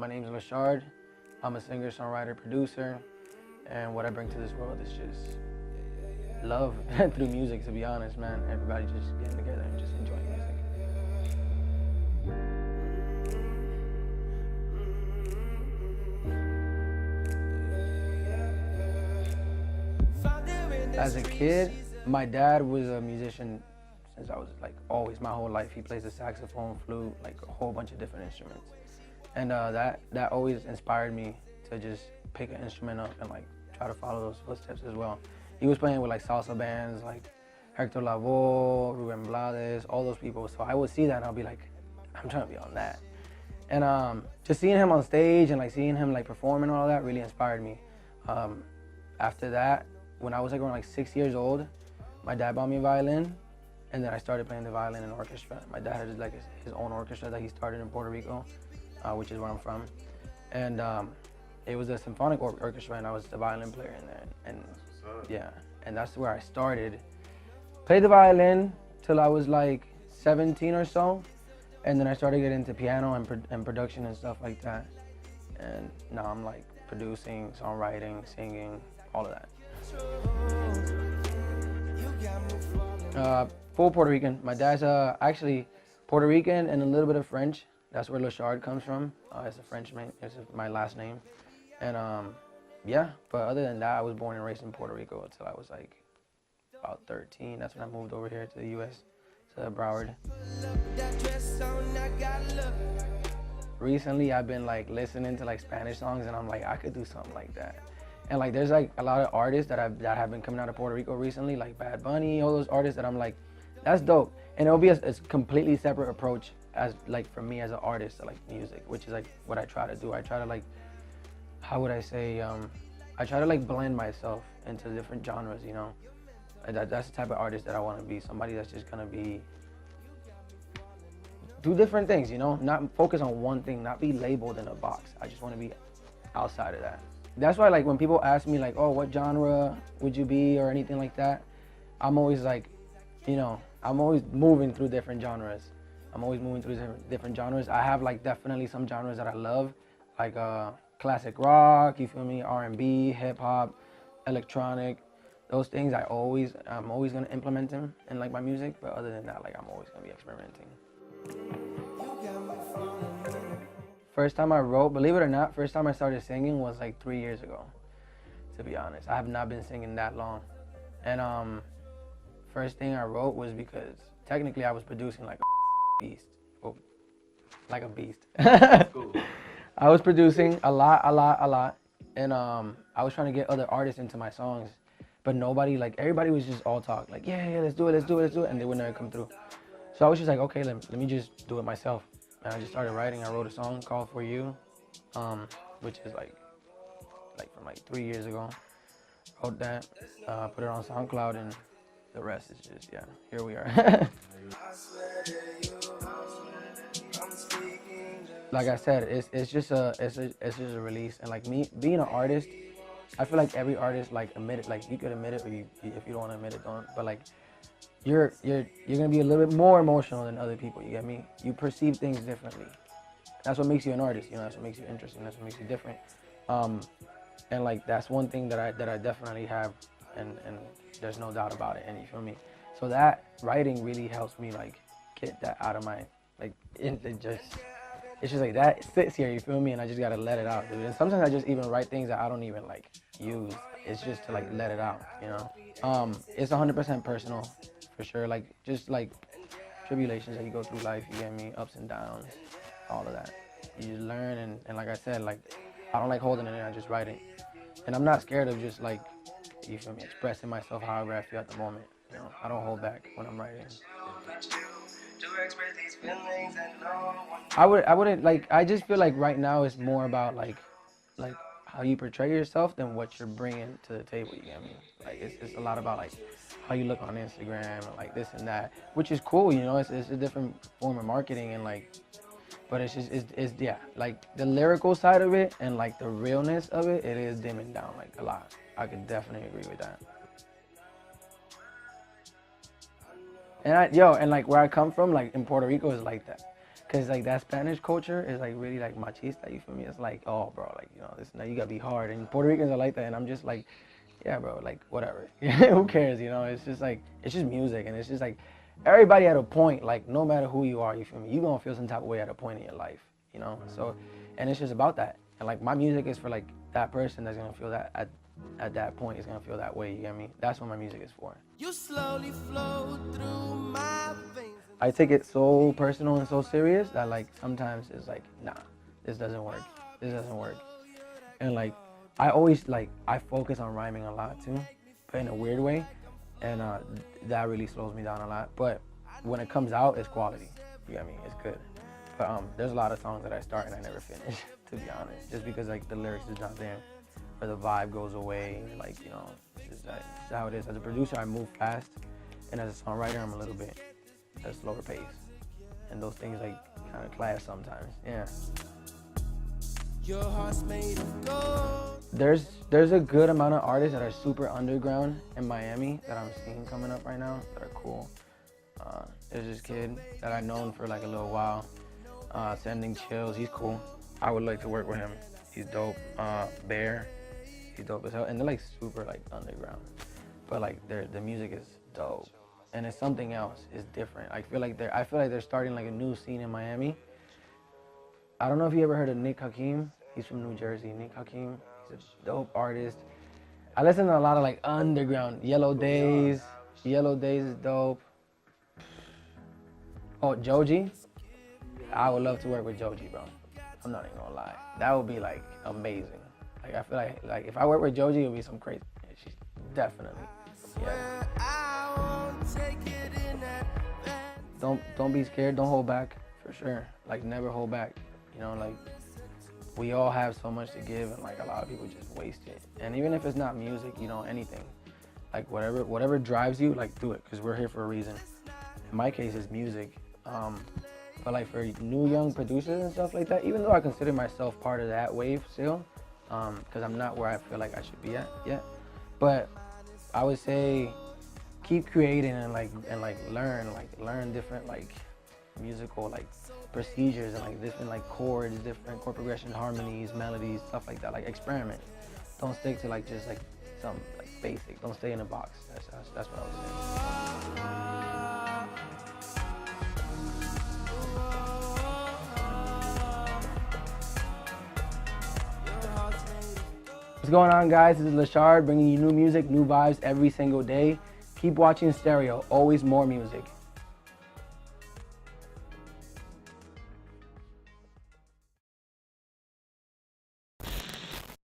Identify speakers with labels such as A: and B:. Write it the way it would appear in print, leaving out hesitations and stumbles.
A: My name is Lochard. I'm a singer, songwriter, producer, and what I bring to this world is just love through music, to be honest, man. Everybody just getting together and just enjoying music. As a kid, my dad was a musician since I was like always, my whole life. He plays the saxophone, flute, like a whole bunch of different instruments. And that always inspired me to just pick an instrument up and like try to follow those footsteps as well. He was playing with like salsa bands like Hector Lavoe, Ruben Blades, all those people. So I would see that and I'll be like, I'm trying to be on that. And just seeing him on stage and like seeing him like perform and all that really inspired me. After that, when I was like around like 6 years old, my dad bought me a violin, and then I started playing the violin in orchestra. My dad had like his own orchestra that he started in Puerto Rico, which is where I'm from. And it was a symphonic orchestra, and I was the violin player in there. And yeah, and that's where I started. Played the violin till I was like 17 or so, and then I started getting into piano and production and stuff like that. And now I'm like producing, songwriting, singing, all of that. Full Puerto Rican. My dad's actually Puerto Rican and a little bit of French. That's where Lochard comes from. It's a French name. It's my last name. And yeah, but other than that, I was born and raised in Puerto Rico until I was like about 13. That's when I moved over here to the U.S., to Broward. Recently, I've been like listening to like Spanish songs, and I'm like, I could do something like that. And like, there's like a lot of artists that have been coming out of Puerto Rico recently, like Bad Bunny, all those artists that I'm like, that's dope. And it'll be a completely separate approach as like for me as an artist to like music, which is like what I try to do. I try to like, how would I say, I try to like blend myself into different genres, you know? That's the type of artist that I want to be. Somebody that's just gonna do different things, you know? Not focus on one thing, not be labeled in a box. I just want to be outside of that. That's why like when people ask me like, oh, what genre would you be or anything like that, I'm always like, you know, I'm always moving through different genres. Different genres. I have like definitely some genres that I love, like classic rock, you feel me, R&B, hip hop, electronic. Those things I'm always gonna implement them in like my music, but other than that, like I'm always gonna be experimenting. First time I wrote, believe it or not, first time I started singing was like 3 years ago, to be honest. I have not been singing that long. And first thing I wrote was because technically I was producing like a beast. Oh, like a beast.
B: Cool.
A: I was producing a lot. And I was trying to get other artists into my songs, but nobody, like everybody was just all talk, like, yeah, let's do it. And they would never come through. So I was just like, okay, let me just do it myself. And I just started writing. I wrote a song called For You, which is like from like 3 years ago. Wrote that, put it on SoundCloud, and the rest is just, yeah, here we are. Like I said, it's just a release. And like me being an artist, I feel like every artist like admit it. Like you could admit it, or if you don't want to admit it, don't. But like you're gonna be a little bit more emotional than other people. You get me? You perceive things differently. That's what makes you an artist. You know, that's what makes you interesting. That's what makes you different. And like that's one thing that I definitely have, and there's no doubt about it. And you feel me? So that writing really helps me like get that out of my like it's just like that sits here. You feel me? And I just gotta let it out, dude. And sometimes I just even write things that I don't even like use. It's just to like let it out, you know. It's 100% personal, for sure. Like just like tribulations that you go through life. You get me? Ups and downs, all of that. You just learn, and like I said, like I don't like holding it in. I just write it, and I'm not scared of just like, you feel me, expressing myself however I feel at the moment. You know, I don't hold back when I'm writing. I wouldn't like. I just feel like right now it's more about like how you portray yourself than what you're bringing to the table. You get me? Like it's a lot about like how you look on Instagram and like this and that, which is cool. You know, it's a different form of marketing and like, but it's yeah, like the lyrical side of it and like the realness of it, it is dimming down like a lot. I could definitely agree with that. And and like where I come from, like in Puerto Rico is like that. Cause like that Spanish culture is like really like machista, you feel me? It's like, oh bro, like, you know, this now you gotta be hard. And Puerto Ricans are like that, and I'm just like, yeah bro, like whatever. Who cares, you know? It's just like, it's just music, and it's just like everybody at a point, like no matter who you are, you feel me? You gonna feel some type of way at a point in your life, you know? So, and it's just about that. And like my music is for like that person that's gonna feel that at that point is gonna feel that way, you get me? That's what my music is for. You slowly flow through my veins. I take it so personal and so serious that like sometimes it's like, nah, this doesn't work. This doesn't work. And like I always like I focus on rhyming a lot too, but in a weird way. And that really slows me down a lot. But when it comes out, it's quality. You get me? It's good. But there's a lot of songs that I start and I never finish, to be honest. Just because like the lyrics is not there, or the vibe goes away. Like, you know, it's just how it is. As a producer, I move fast, and as a songwriter, I'm a little bit at a slower pace. And those things like kind of clash sometimes. Yeah. Your heart's made of gold. There's a good amount of artists that are super underground in Miami that I'm seeing coming up right now that are cool. There's this kid that I've known for like a little while, Sending Chills. He's cool. I would like to work with him. He's dope. Bear, he's dope as hell. And they're like super like underground, but like the music is dope, and it's something else. It's different. I feel like they're starting like a new scene in Miami. I don't know if you ever heard of Nick Hakim. He's from New Jersey. Nick Hakim. He's a dope artist. I listen to a lot of like underground. Yellow Days. Yellow Days is dope. Oh, Joji. I would love to work with Joji, bro. I'm not even gonna lie. That would be like amazing. Like I feel like if I work with Joji, it would be some crazy. She's definitely. Yeah. Don't be scared. Don't hold back. For sure. Like never hold back. You know, like we all have so much to give, and like a lot of people just waste it. And even if it's not music, you know, anything, like whatever drives you, like do it, because we're here for a reason. In my case, it's music. But like for new young producers and stuff like that, even though I consider myself part of that wave still, because I'm not where I feel like I should be at yet. But I would say keep creating and learn different like musical like procedures and like different like chords, different chord progression, harmonies, melodies, stuff like that. Like experiment. Don't stick to like just like some like basic. Don't stay in a box. That's what I would say. What's going on, guys? This is Lochard bringing you new music, new vibes every single day. Keep watching Stereo. Always more music.